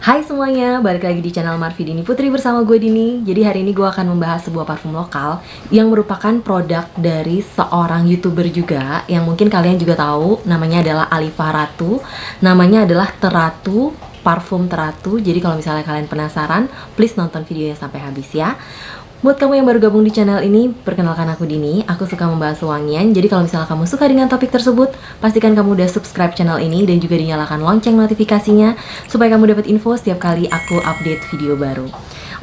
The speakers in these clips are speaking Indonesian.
Hai semuanya, balik lagi di channel Marvi Dini Putri bersama gue Dini. Jadi hari ini gue akan membahas sebuah parfum lokal yang merupakan produk dari seorang YouTuber juga yang mungkin kalian juga tahu. Namanya adalah Alifa Ratu. Namanya adalah Teratu, parfum Teratu. Jadi kalau misalnya kalian penasaran, please nonton videonya sampai habis ya. Buat kamu yang baru gabung di channel ini, perkenalkan aku Dini. Aku suka membahas wangian. Jadi kalau misalnya kamu suka dengan topik tersebut, pastikan kamu udah subscribe channel ini dan juga dinyalakan lonceng notifikasinya supaya kamu dapat info setiap kali aku update video baru.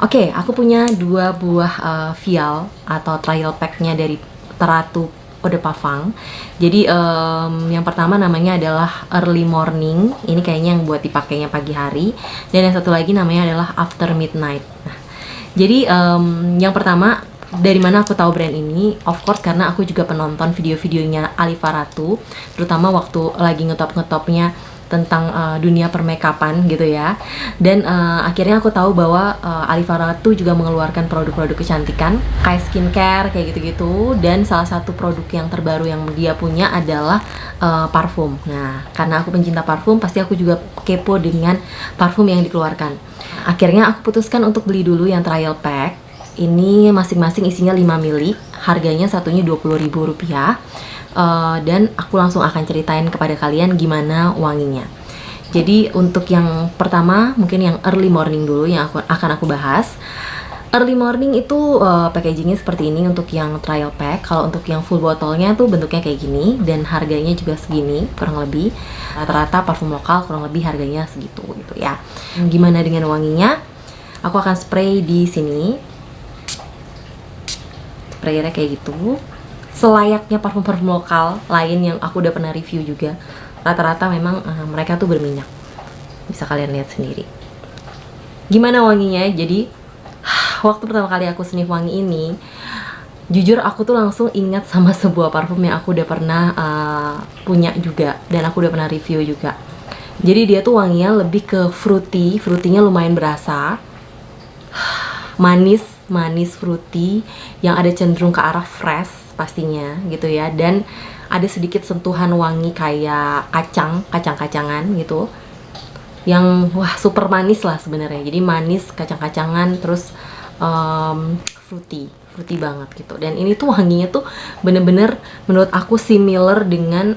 Oke, aku punya dua buah vial atau trial packnya dari Teratu Eau de Parfum. Jadi yang pertama namanya adalah Early Morning. Ini kayaknya yang buat dipakainya pagi hari. Dan yang satu lagi namanya adalah After Midnight. Jadi yang pertama, dari mana aku tahu brand ini? Of course karena aku juga penonton video-videonya Alifa Ratu, terutama waktu lagi ngetop-ngetopnya tentang dunia permakeupan gitu ya. Dan akhirnya aku tahu bahwa Alifa Ratu juga mengeluarkan produk-produk kecantikan kayak skincare kayak gitu-gitu. Dan salah satu produk yang terbaru yang dia punya adalah parfum. Nah, karena aku pencinta parfum, pasti aku juga kepo dengan parfum yang dikeluarkan. Akhirnya aku putuskan untuk beli dulu yang trial pack. Ini masing-masing isinya 5 mili, harganya satunya Rp20.000. Dan aku langsung akan ceritain kepada kalian gimana wanginya. Jadi untuk yang pertama, mungkin yang early morning dulu yang akan aku bahas. Early morning itu packagingnya seperti ini untuk yang trial pack. Kalau untuk yang full botolnya tuh bentuknya kayak gini dan harganya juga segini kurang lebih. Rata-rata parfum lokal kurang lebih harganya segitu gitu ya. Gimana dengan wanginya? Aku akan spray di sini. Sprayernya kayak gitu. Selayaknya parfum-parfum lokal lain yang aku udah pernah review juga. Rata-rata memang mereka tuh berminyak. Bisa kalian lihat sendiri. Gimana wanginya? Jadi waktu pertama kali aku sniff wangi ini, jujur aku tuh langsung ingat sama sebuah parfum yang aku udah pernah punya juga, dan aku udah pernah review juga. Jadi dia tuh wanginya lebih ke fruity, fruitynya lumayan berasa, manis fruity, yang ada cenderung ke arah fresh pastinya gitu ya, dan ada sedikit sentuhan wangi kayak kacang-kacangan gitu, yang wah super manis lah sebenarnya. Jadi manis, kacang-kacangan, terus fruity banget gitu. Dan ini tuh wanginya tuh bener-bener menurut aku similar dengan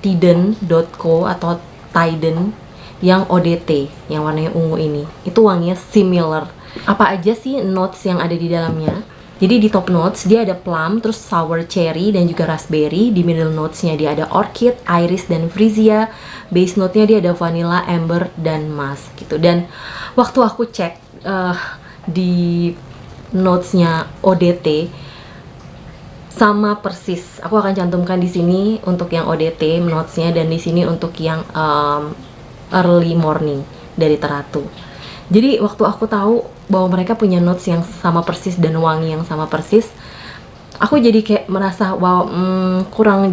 Tiden.co atau Tiden yang ODT yang warnanya ungu ini. Itu wanginya similar. Apa aja sih notes yang ada di dalamnya? Jadi di top notes dia ada plum, terus sour cherry dan juga raspberry. Di middle notesnya dia ada orchid, iris dan freesia. Base note-nya dia ada vanilla, amber dan musk gitu. Dan waktu aku cek di notesnya ODT sama persis. Aku akan cantumkan di sini untuk yang ODT notesnya dan di sini untuk yang early morning dari Teratu. Jadi waktu aku tahu bahwa mereka punya notes yang sama persis dan wangi yang sama persis, aku jadi kayak merasa wow, kurang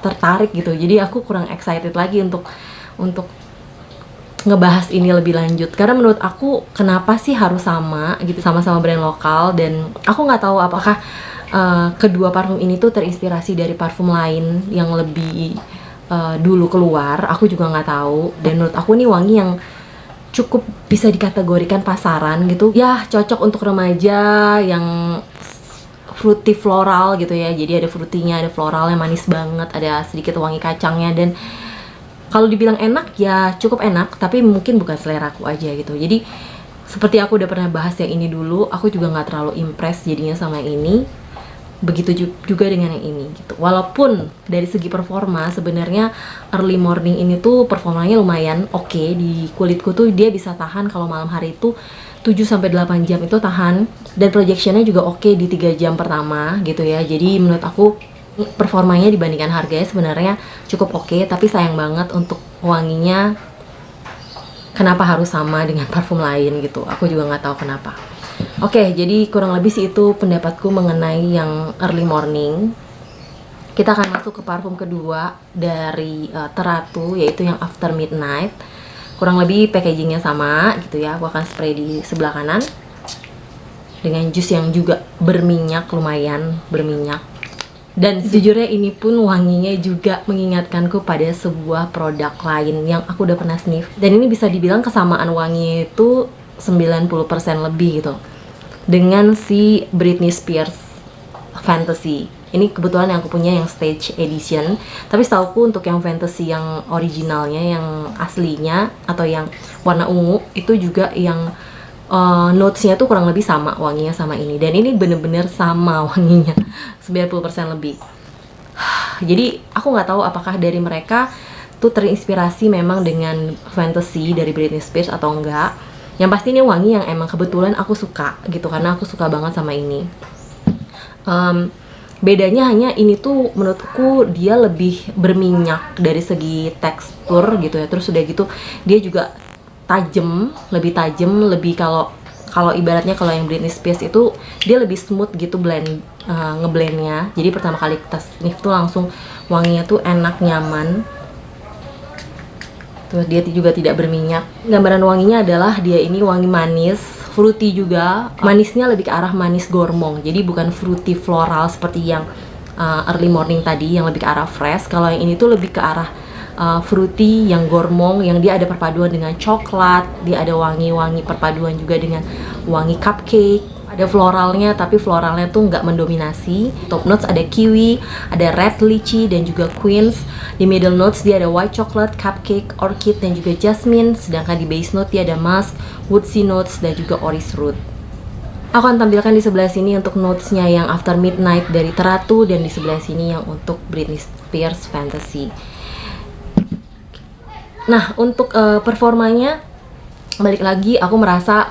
tertarik gitu. Jadi aku kurang excited lagi untuk ngebahas ini lebih lanjut, karena menurut aku kenapa sih harus sama gitu, sama-sama brand lokal. Dan aku nggak tahu apakah kedua parfum ini tuh terinspirasi dari parfum lain yang lebih dulu keluar. Aku juga nggak tahu. Dan menurut aku ini wangi yang cukup bisa dikategorikan pasaran gitu ya, cocok untuk remaja yang fruity floral gitu ya. Jadi ada fruitynya, ada floralnya, manis banget, ada sedikit wangi kacangnya. Dan kalau dibilang enak ya cukup enak, tapi mungkin bukan selera aku aja gitu. Jadi seperti aku udah pernah bahas yang ini dulu, aku juga nggak terlalu impress jadinya sama yang ini. Begitu juga dengan yang ini gitu. Walaupun dari segi performa sebenarnya early morning ini tuh performanya lumayan oke. Di kulitku tuh dia bisa tahan kalau malam hari itu 7-8 jam itu tahan. Dan projectionnya juga oke di 3 jam pertama gitu ya. Jadi menurut aku performanya dibandingkan harganya sebenarnya cukup oke, tapi sayang banget untuk wanginya kenapa harus sama dengan parfum lain gitu. Aku juga nggak tahu kenapa. Oke, jadi kurang lebih sih itu pendapatku mengenai yang early morning. Kita akan masuk ke parfum kedua dari Teratu, yaitu yang After Midnight. Kurang lebih packagingnya sama gitu ya. Aku akan spray di sebelah kanan dengan jus yang juga berminyak, lumayan berminyak. Dan sejujurnya ini pun wanginya juga mengingatkanku pada sebuah produk lain yang aku udah pernah sniff. Dan ini bisa dibilang kesamaan wangi itu 90% lebih gitu dengan si Britney Spears Fantasy. Ini kebetulan yang aku punya yang stage edition. Tapi setauku untuk yang fantasy yang originalnya, yang aslinya atau yang warna ungu itu juga yang notesnya tuh kurang lebih sama wanginya sama ini. Dan ini bener-bener sama wanginya 90% lebih. Jadi aku nggak tahu apakah dari mereka tuh terinspirasi memang dengan fantasy dari Britney Spears atau enggak. Yang pasti ini wangi yang emang kebetulan aku suka gitu, karena aku suka banget sama ini. Bedanya hanya ini tuh menurutku dia lebih berminyak dari segi tekstur gitu ya. Terus udah gitu dia juga lebih tajam, lebih kalau ibaratnya kalau yang Britney Spears itu dia lebih smooth gitu ngeblendnya. Jadi pertama kali kita sniff tuh langsung wanginya tuh enak, nyaman. Terus dia juga tidak berminyak. Gambaran wanginya adalah dia ini wangi manis, fruity juga. Manisnya lebih ke arah manis gormong. Jadi bukan fruity floral seperti yang early morning tadi yang lebih ke arah fresh. Kalau yang ini tuh lebih ke arah fruity yang gormong, yang dia ada perpaduan dengan coklat. Dia ada wangi-wangi perpaduan juga dengan wangi cupcake. Ada floralnya, tapi floralnya tuh nggak mendominasi. Top notes ada kiwi, ada red lychee, dan juga quince. Di middle notes dia ada white chocolate, cupcake, orchid, dan juga jasmine. Sedangkan di base note dia ada musk, woodsy notes, dan juga orris root. Aku akan tampilkan di sebelah sini untuk notesnya yang After Midnight dari Teratu, dan di sebelah sini yang untuk Britney Spears Fantasy. Nah, untuk performanya, balik lagi aku merasa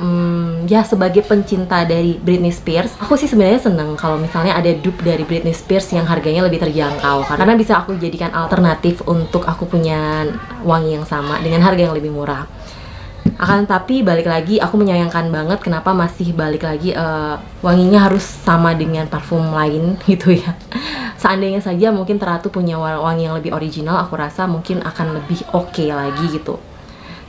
ya sebagai pencinta dari Britney Spears, aku sih sebenarnya seneng kalau misalnya ada dupe dari Britney Spears yang harganya lebih terjangkau, karena bisa aku jadikan alternatif untuk aku punya wangi yang sama dengan harga yang lebih murah. Akan tapi balik lagi aku menyayangkan banget kenapa masih balik lagi wanginya harus sama dengan parfum lain gitu ya. Seandainya saja mungkin Teratu punya wangi yang lebih original, aku rasa mungkin akan lebih oke lagi gitu.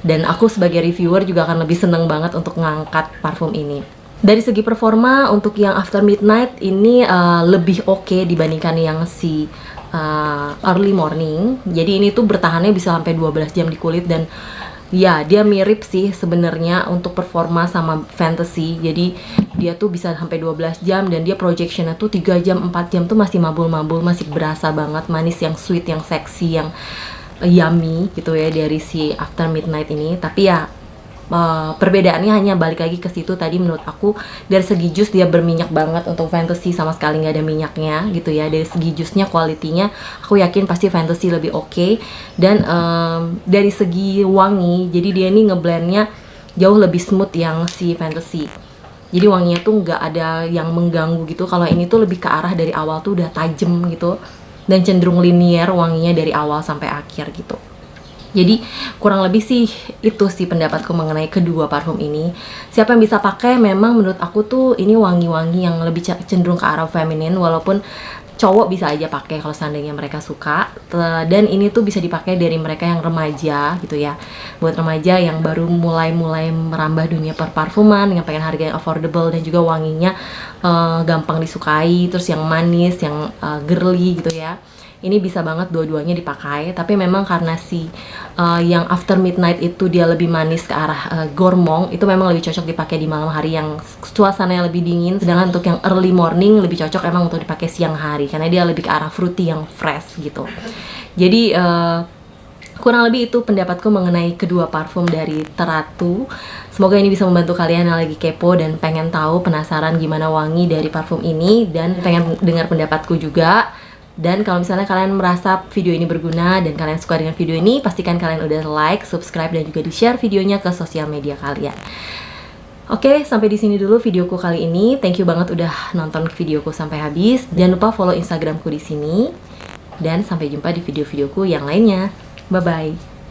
Dan aku sebagai reviewer juga akan lebih seneng banget untuk ngangkat parfum ini. Dari segi performa untuk yang After Midnight ini lebih oke dibandingkan yang si Early Morning. Jadi ini tuh bertahannya bisa sampai 12 jam di kulit, dan ya dia mirip sih sebenarnya untuk performa sama Fantasy. Jadi dia tuh bisa sampai 12 jam dan dia projectionnya tuh 3 jam 4 jam tuh masih mabul-mabul, masih berasa banget manis, yang sweet, yang seksi, yang yummy gitu ya dari si After Midnight ini. Tapi ya perbedaannya hanya balik lagi ke situ tadi, menurut aku dari segi jus dia berminyak banget, untuk Fantasy sama sekali nggak ada minyaknya gitu ya. Dari segi jusnya, kualitinya aku yakin pasti Fantasy lebih oke. Dan dari segi wangi, jadi dia ini ngeblendnya jauh lebih smooth yang si Fantasy. Jadi wanginya tuh nggak ada yang mengganggu gitu. Kalau ini tuh lebih ke arah dari awal tuh udah tajem gitu, dan cenderung linier wanginya dari awal sampai akhir gitu. Jadi kurang lebih sih itu sih pendapatku mengenai kedua parfum ini. Siapa yang bisa pakai, memang menurut aku tuh ini wangi-wangi yang lebih cenderung ke arah feminin, walaupun cowok bisa aja pakai kalau seandainya mereka suka. Dan ini tuh bisa dipakai dari mereka yang remaja gitu ya, buat remaja yang baru mulai merambah dunia perparfuman, yang pengen harga yang affordable dan juga wanginya gampang disukai, terus yang manis, yang girly gitu ya. Ini bisa banget dua-duanya dipakai. Tapi memang karena si yang After Midnight itu dia lebih manis ke arah gormong, itu memang lebih cocok dipakai di malam hari yang suasananya lebih dingin. Sedangkan untuk yang Early Morning lebih cocok emang untuk dipakai siang hari, karena dia lebih ke arah fruity yang fresh gitu. Jadi kurang lebih itu pendapatku mengenai kedua parfum dari Teratu. Semoga ini bisa membantu kalian yang lagi kepo dan pengen tahu, penasaran gimana wangi dari parfum ini, dan pengen dengar pendapatku juga. Dan kalau misalnya kalian merasa video ini berguna dan kalian suka dengan video ini, pastikan kalian udah like, subscribe, dan juga di-share videonya ke sosial media kalian. Oke, sampai di sini dulu videoku kali ini. Thank you banget udah nonton videoku sampai habis. Jangan lupa follow Instagramku di sini. Dan sampai jumpa di video-videoku yang lainnya. Bye-bye.